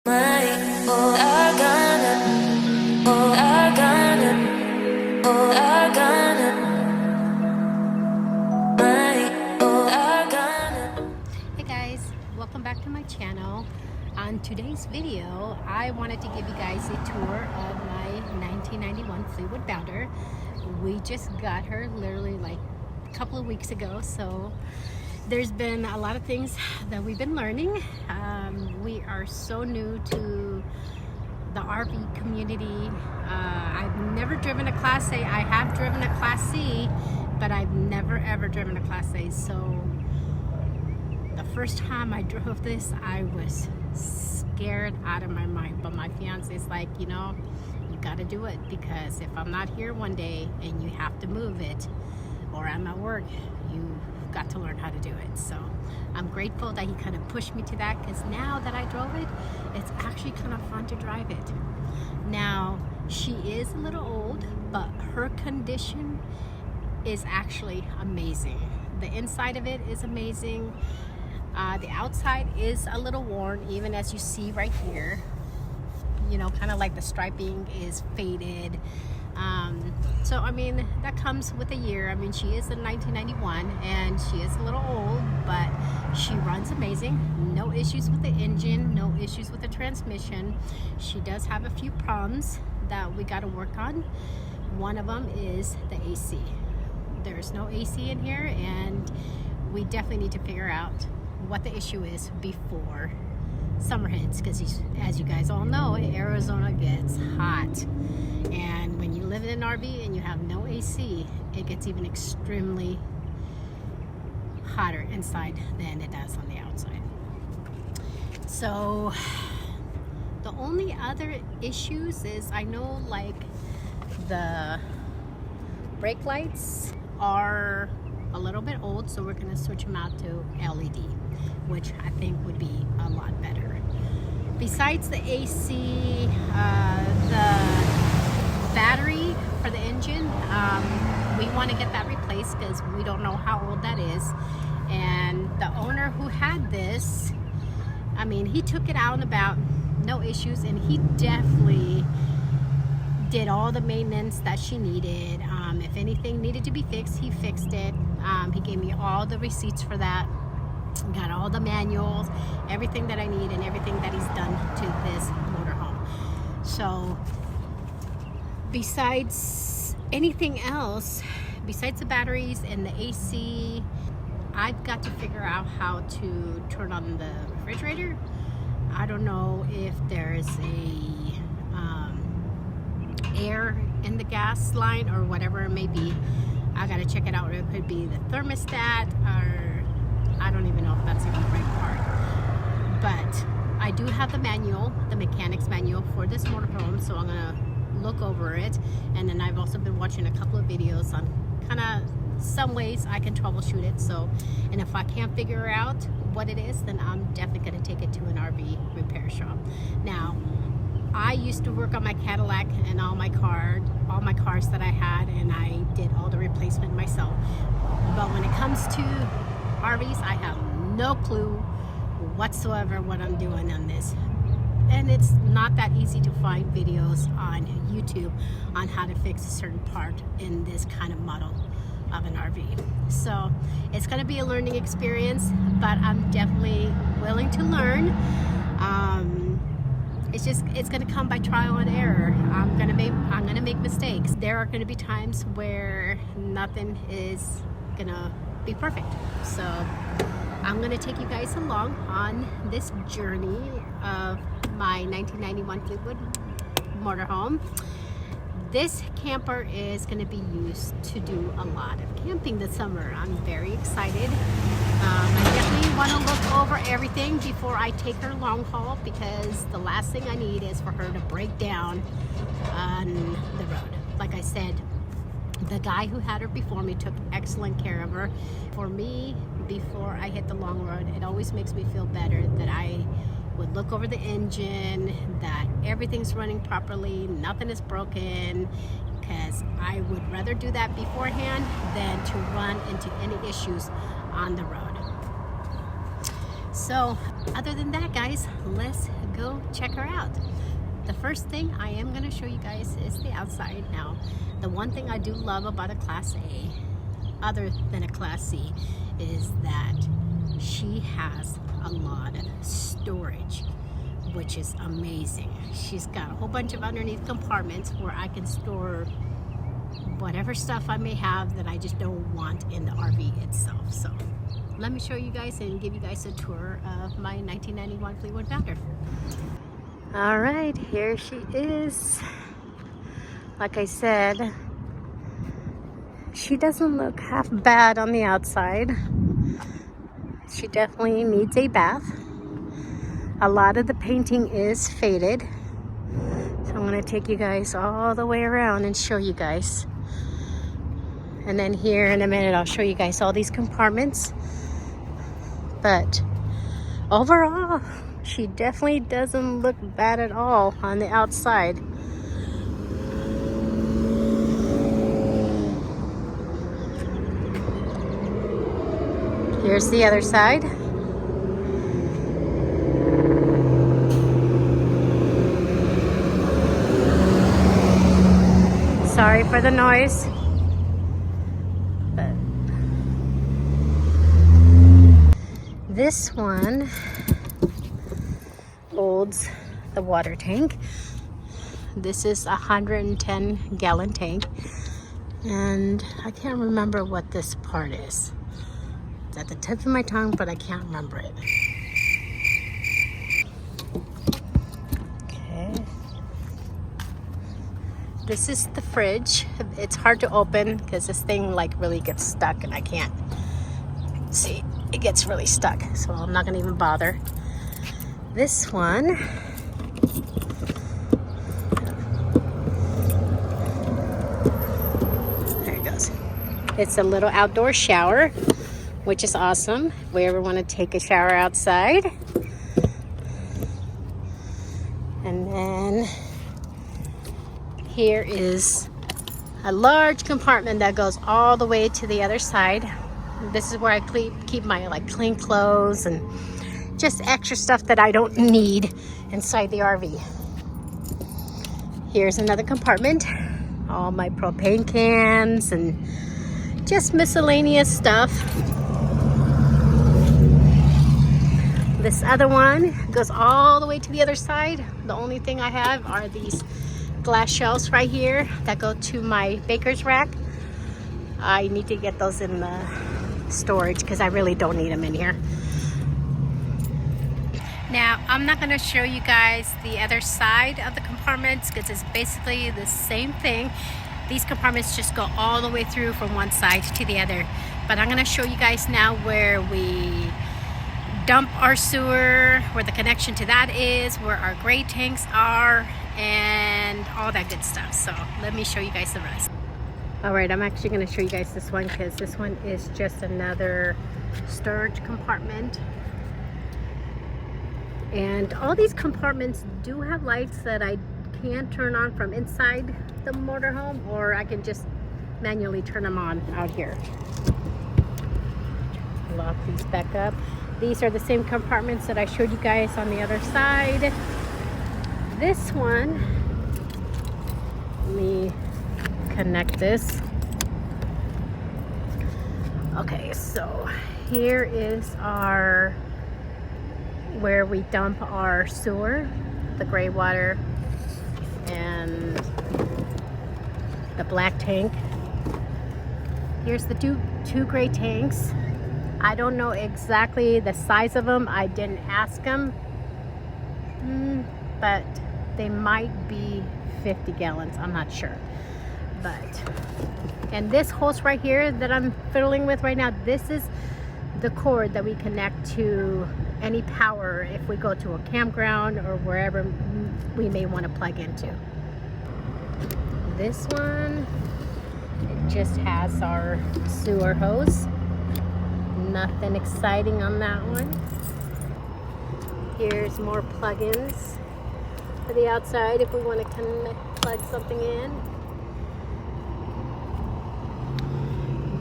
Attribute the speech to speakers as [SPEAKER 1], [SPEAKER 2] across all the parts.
[SPEAKER 1] Hey guys, welcome back to my channel. On today's video, I wanted to give you guys a tour of my 1991 Fleetwood Bounder. We just got her literally like a couple of weeks ago, so there's been a lot of things that we've been learning. We are so new to the RV community. I've never driven a Class A. I have driven a Class C, but I've never ever driven a Class A. So the first time I drove this, I was scared out of my mind. But my fiance is like, you know, you got to do it, because if I'm not here one day and you have to move it, or I'm at work, you got to learn how to do it. So I'm grateful that he kind of pushed me to that, because now that I drove it, it's actually kind of fun to drive it. Now, she is a little old, but her condition is actually amazing. The inside of it is amazing. The outside is a little worn, even as you see right here. You know, kind of like the striping is faded. So I mean, that comes with a year. I mean, she is in 1991 and she is a little old, but she runs amazing. No issues with the engine, no issues with the transmission. She does have a few problems that we got to work on. One of them is the AC. There's no AC in here, and we definitely need to figure out what the issue is before summer hits, because as you guys all know, Arizona gets hot, and when you live in an RV and you have no AC, it gets even extremely hotter inside than it does on the outside. So the only other issues is, I know like the brake lights are a little bit old, so we're going to switch them out to LED, which I think would be a lot better. Besides the AC, the battery for the engine, we want to get that replaced, because we don't know how old that is. And the owner who had this, I mean, he took it out and about, no issues, and he definitely did all the maintenance that she needed. If anything needed to be fixed, he fixed it. He gave me all the receipts for that. Got all the manuals, everything that I need, and everything that he's done to this motorhome. So besides anything else, besides the batteries and the AC, I've got to figure out how to turn on the refrigerator. I don't know if there's a air in the gas line or whatever it may be. I gotta check it out. It could be the thermostat, or I don't even know if that's even the right part. But I do have the manual, the mechanic's manual for this motorhome, so I'm gonna look over it. And then I've also been watching a couple of videos on kind of some ways I can troubleshoot it. So, and if I can't figure out what it is, then I'm definitely gonna take it to an RV repair shop. Now, I used to work on my Cadillac and all my cars that I had, and I did all the replacement myself. But when it comes to RVs, I have no clue whatsoever what I'm doing on this. And it's not that easy to find videos on YouTube on how to fix a certain part in this kind of model of an RV. So it's going to be a learning experience, but I'm definitely willing to learn. It's going to come by trial and error. I'm going to make mistakes. There are going to be times where nothing is going to be perfect. So I'm going to take you guys along on this journey of my 1991 Fleetwood motorhome. This camper is going to be used to do a lot of camping this summer. I'm very excited. I definitely want to look over everything before I take her long haul, because the last thing I need is for her to break down on the road. Like I said, the guy who had her before me took excellent care of her. For me, before I hit the long road, it always makes me feel better that I would look over the engine, that everything's running properly, nothing is broken, because I would rather do that beforehand than to run into any issues on the road. So other than that, guys, let's go check her out. The first thing I am going to show you guys is the outside. Now, the one thing I do love about a Class A, other than a Class C, is that she has a lot of storage, which is amazing. She's got a whole bunch of underneath compartments where I can store whatever stuff I may have that I just don't want in the RV itself. So let me show you guys and give you guys a tour of my 1991 Fleetwood Bounder. All right, here she is. Like I said, she doesn't look half bad on the outside. She definitely needs a bath. A lot of the painting is faded. So I'm gonna take you guys all the way around and show you guys. And then here in a minute, I'll show you guys all these compartments. But overall, she definitely doesn't look bad at all on the outside. Here's the other side. Sorry for the noise. But this one holds the water tank. This is a 110-gallon tank. And I can't remember what this part is. It's at the tip of my tongue, but I can't remember it. Okay. This is the fridge. It's hard to open because this thing like really gets stuck and I can't see. It gets really stuck, so I'm not gonna even bother. This one, there it goes. It's a little outdoor shower, which is awesome if we ever want to take a shower outside. And then here is a large compartment that goes all the way to the other side. This is where I keep my clean clothes and just extra stuff that I don't need inside the RV. Here's another compartment. All my propane cans and just miscellaneous stuff. This other one goes all the way to the other side. The only thing I have are these glass shelves right here that go to my baker's rack. I need to get those in the storage because I really don't need them in here. Now, I'm not going to show you guys the other side of the compartments because it's basically the same thing. These compartments just go all the way through from one side to the other. But I'm going to show you guys now where we dump our sewer, where the connection to that is, where our gray tanks are, and all that good stuff. So let me show you guys the rest. All right, I'm actually going to show you guys this one because this one is just another storage compartment. And all these compartments do have lights that I can turn on from inside the motorhome, or I can just manually turn them on out here. Lock these back up. These are the same compartments that I showed you guys on the other side. This one, let me connect this. Okay, so here is our where we dump our sewer, the gray water and the black tank. Here's the two gray tanks. I don't know exactly the size of them. I didn't ask them, but they might be 50 gallons. I'm not sure. But, and this hose right here that I'm fiddling with right now, this is the cord that we connect to any power if we go to a campground or wherever we may want to plug into. This one, it just has our sewer hose. Nothing exciting on that one. Here's more plugins for the outside if we want to plug something in.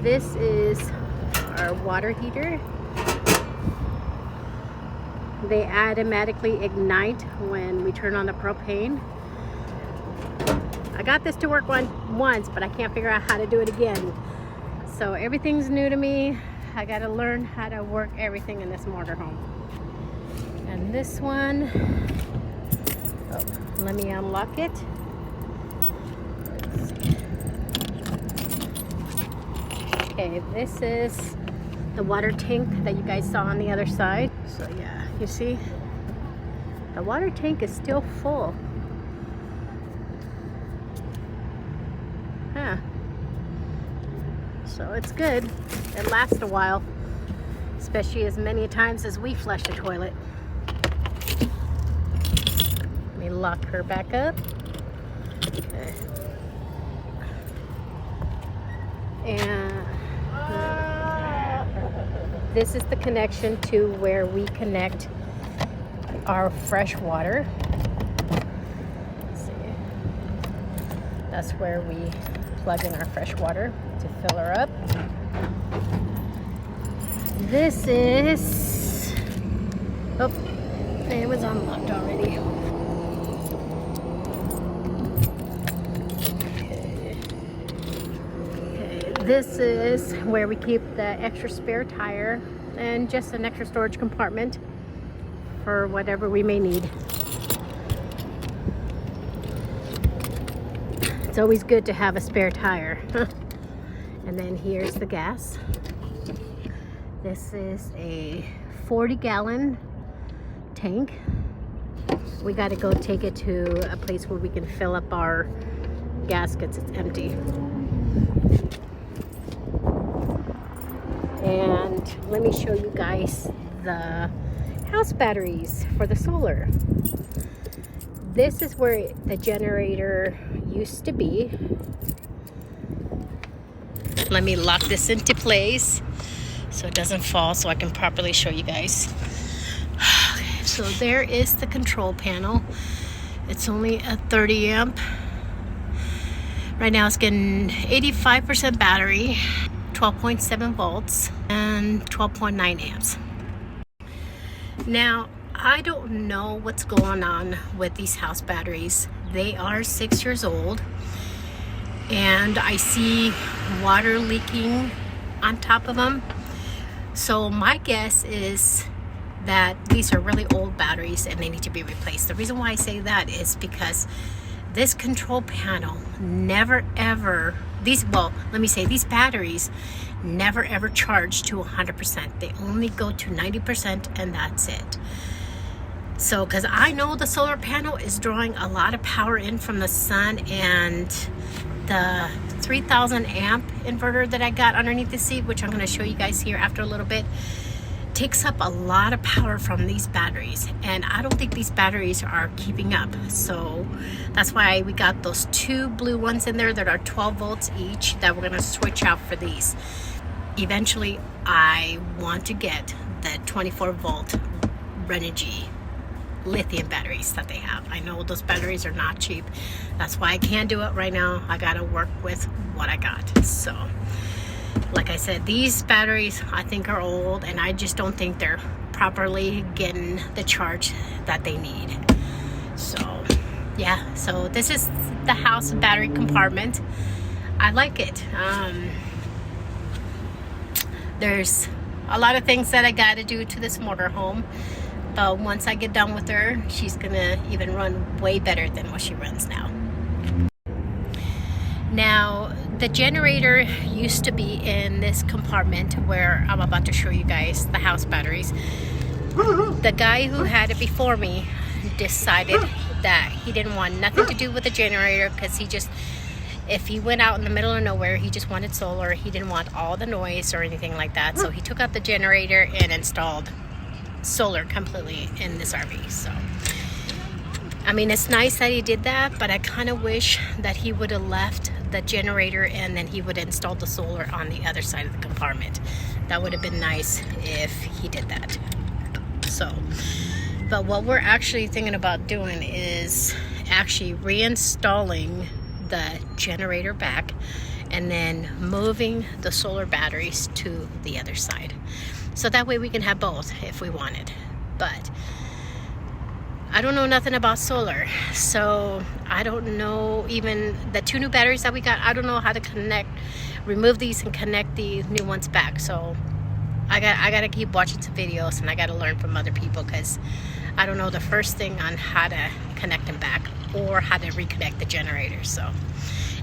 [SPEAKER 1] This is our water heater. they automatically ignite when we turn on the propane. I got this to work once, but I can't figure out how to do it again. So everything's new to me. I gotta learn how to work everything in this motorhome. And this one, oh, let me unlock it. Okay, this is the water tank that you guys saw on the other side. So yeah, you see, the water tank is still full. Huh. So it's good. It lasts a while, especially as many times as we flush the toilet. Let me lock her back up. Okay. And this is the connection to where we connect our fresh water. Let's see. That's where we plug in our fresh water to fill her up. This is, oh, it was unlocked already. This is where we keep the extra spare tire and just an extra storage compartment for whatever we may need. It's always good to have a spare tire. And then here's the gas. This is a 40-gallon tank. We got to go take it to a place where we can fill up our gaskets. It's empty. And let me show you guys the house batteries for the solar. This is where the generator used to be. Let me lock this into place so it doesn't fall, so I can properly show you guys. Okay, so there is the control panel. It's only a 30 amp. Right now it's getting 85% battery, 12.7 volts, and 12.9 amps. Now, I don't know what's going on with these house batteries. They are 6 years old, and I see water leaking on top of them. So my guess is that these are really old batteries and they need to be replaced. The reason why I say that is because this control panel never ever, these batteries never ever charge to 100%. They only go to 90% and that's it. So, because I know the solar panel is drawing a lot of power in from the sun, and the 3000 amp inverter that I got underneath the seat, which I'm going to show you guys here after a little bit, takes up a lot of power from these batteries, and I don't think these batteries are keeping up. So that's why we got those two blue ones in there that are 12 volts each that we're going to switch out for these. Eventually I want to get the 24 volt Renogy lithium batteries that they have. I know those batteries are not cheap. That's why I can't do it right now. I gotta work with what I got. So like I said, these batteries I think are old, and I just don't think they're properly getting the charge that they need. So yeah, so this is the house battery compartment. I like it. There's a lot of things that I gotta do to this motorhome, but once I get done with her, she's gonna even run way better than what she runs now. Now, the generator used to be in this compartment where I'm about to show you guys the house batteries. The guy who had it before me decided that he didn't want nothing to do with the generator, because he just, if he went out in the middle of nowhere, he just wanted solar. He didn't want all the noise or anything like that. So he took out the generator and installed solar completely in this RV. So I mean, it's nice that he did that, but I kind of wish that he would have left the generator and then he would install the solar on the other side of the compartment. That would have been nice if he did that. So, but what we're actually thinking about doing is actually reinstalling the generator back and then moving the solar batteries to the other side. So that way we can have both if we wanted. but I don't know nothing about solar, so I don't know even the 2 new batteries that we got. I don't know how to remove these and connect the new ones back. So I gotta keep watching some videos, and I gotta learn from other people, because I don't know the first thing on how to connect them back or how to reconnect the generator. So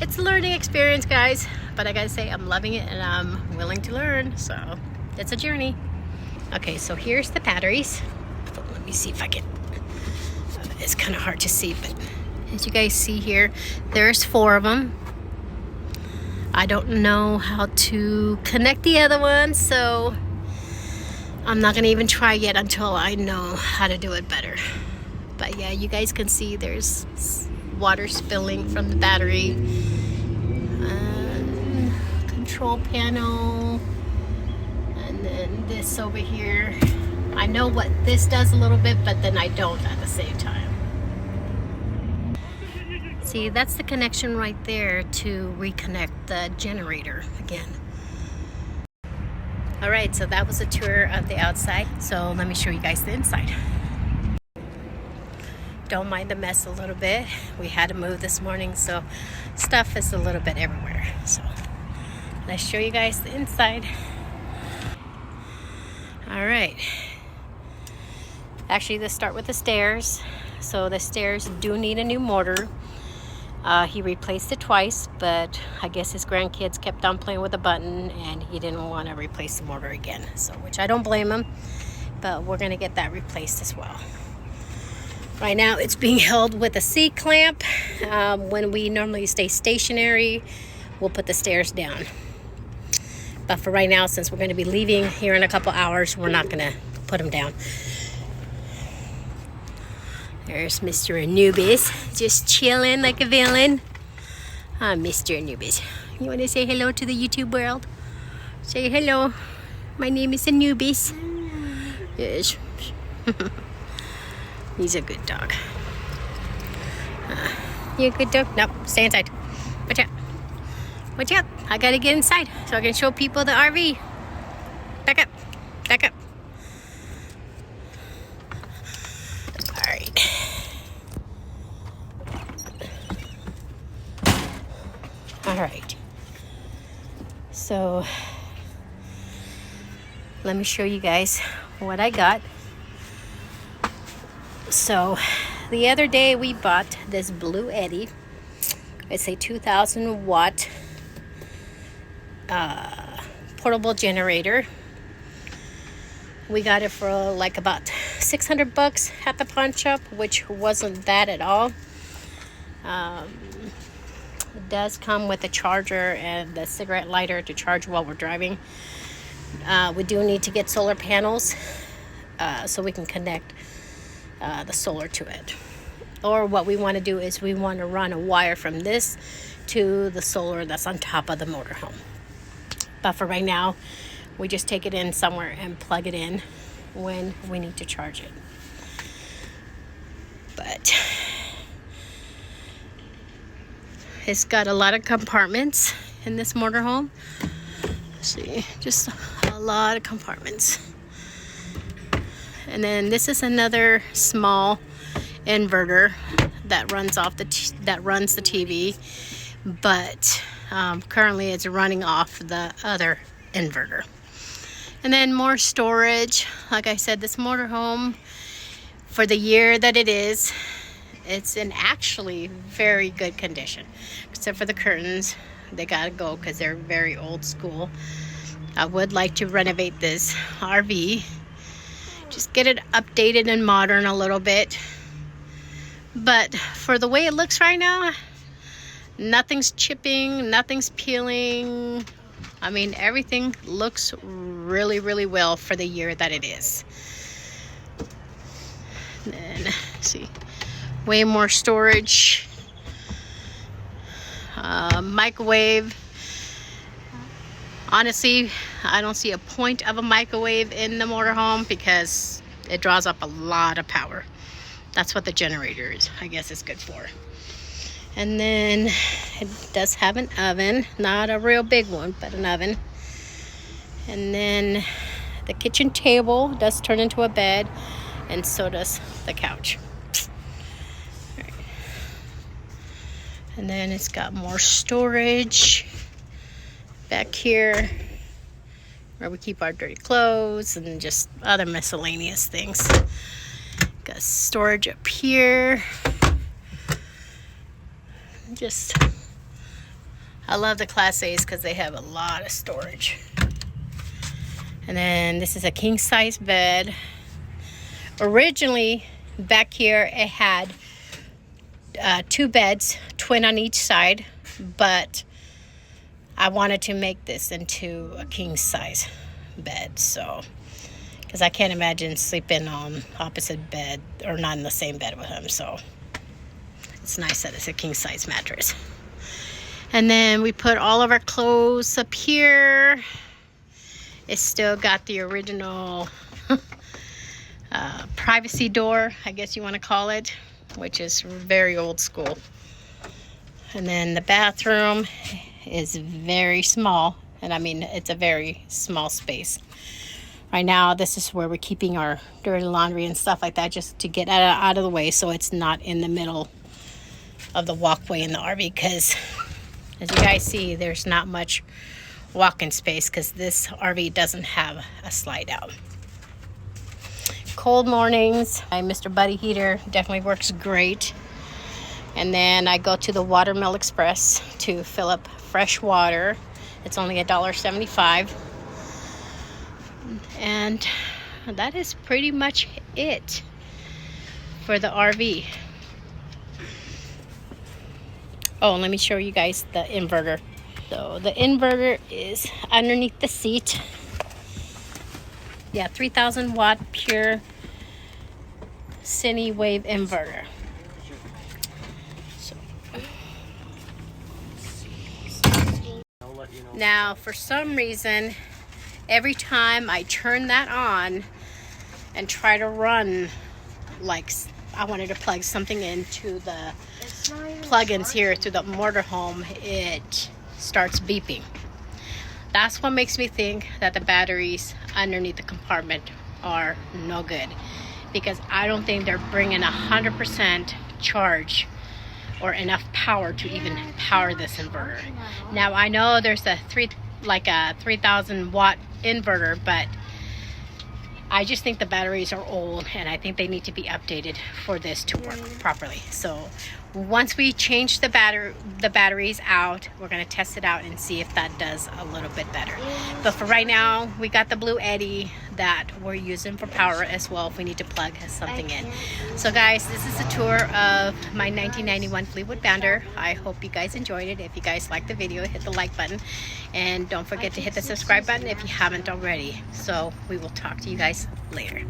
[SPEAKER 1] it's a learning experience, guys, but I gotta say I'm loving it, and I'm willing to learn. So it's a journey. Okay, so here's the batteries. Let me see if I can. It's kind of hard to see, but as you guys see here, there's 4 of them. I don't know how to connect the other one, so I'm not gonna even try yet until I know how to do it better. But yeah, you guys can see there's water spilling from the battery. Control panel. And then this over here. I know what this does a little bit, but then I don't at the same time. See, that's the connection right there to reconnect the generator again. All right, so that was a tour of the outside. So let me show you guys the inside. Don't mind the mess a little bit. We had to move this morning, so stuff is a little bit everywhere. So let's show you guys the inside. All right. Actually, let's start with the stairs. So the stairs do need a new motor. He replaced it twice, but I guess his grandkids kept on playing with the button, and he didn't want to replace the motor again. So, which I don't blame him, but we're gonna get that replaced as well. Right now, it's being held with a C-clamp. When we normally stay stationary, we'll put the stairs down. But for right now, since we're gonna be leaving here in a couple hours, we're not gonna put them down. There's Mr. Anubis, just chilling like a villain. Mr. Anubis. You want to say hello to the YouTube world? Say hello. My name is Anubis. Yes. He's a good dog. You a good dog? No, stay inside. Watch out. Watch out. I gotta get inside so I can show people the RV. Back up. Back up. All right, so let me show you guys what I got. So the other day we bought this Blue Eddy. It's a 2,000 watt portable generator. We got it for like about $600 at the pawn shop, which wasn't bad at all. It does come with a charger and the cigarette lighter to charge while we're driving. We do need to get solar panels so we can connect the solar to it. Or what we want to do is we want to run a wire from this to the solar that's on top of the motorhome. But for right now, we just take it in somewhere and plug it in when we need to charge it. But it's got a lot of compartments in this motorhome. See, just a lot of compartments. And then this is another small inverter that runs runs the TV, but currently it's running off the other inverter. And then more storage. Like I said, this motorhome, for the year that it is, it's in actually very good condition, except for the curtains. They gotta go because they're very old school. I would like to renovate this RV, just get it updated and modern a little bit. But for the way it looks right now, nothing's chipping, nothing's peeling. I mean, everything looks really, really well for the year that it is. And then, see, way more storage. Microwave. Honestly, I don't see a point of a microwave in the motorhome because it draws up a lot of power. That's what the generator is, I guess, is good for. And then it does have an oven, not a real big one, but an oven. And then the kitchen table does turn into a bed. and so does the couch. Right. And then it's got more storage back here where we keep our dirty clothes and just other miscellaneous things. Got storage up here. Just, I love the Class A's because they have a lot of storage. And then this is a king size bed. Originally back here it had 2 beds, twin on each side, but I wanted to make this into a king size bed, so because I can't imagine sleeping on opposite bed or not in the same bed with him, so it's nice that it's a king size mattress. And then we put all of our clothes up here. It's still got the original privacy door, I guess you want to call it, which is very old school. And then the bathroom is very small, and I mean it's a very small space. Right now this is where we're keeping our dirty laundry and stuff like that, just to get out of the way so it's not in the middle of the walkway in the RV, because as you guys see there's not much walk-in space because this RV doesn't have a slide out. Cold mornings, my Mr. Buddy heater definitely works great. And then I go to the Watermill Express to fill up fresh water. It's only $1.75. And that is pretty much it for the RV. Oh, let me show you guys the inverter. So the inverter is underneath the seat. Yeah, 3,000 watt pure Cine Wave inverter. So. Now, for some reason, every time I turn that on and try to run, like I wanted to plug something into the plugins here through the motorhome, it starts beeping. That's what makes me think that the batteries underneath the compartment are no good, because I don't think they're bringing 100% charge or enough power to even power this inverter. Now I know there's a 3,000 watt inverter, but I just think the batteries are old and I think they need to be updated for this to work properly. So once we change the batteries out, we're going to test it out and see if that does a little bit better. But for right now, we got the Blue Eddy that we're using for power as well if we need to plug something in. So guys, this is a tour of my 1991 Fleetwood Bounder. I hope you guys enjoyed it. If you guys liked the video, hit the like button and don't forget to hit the subscribe button if you haven't already. So we will talk to you guys later.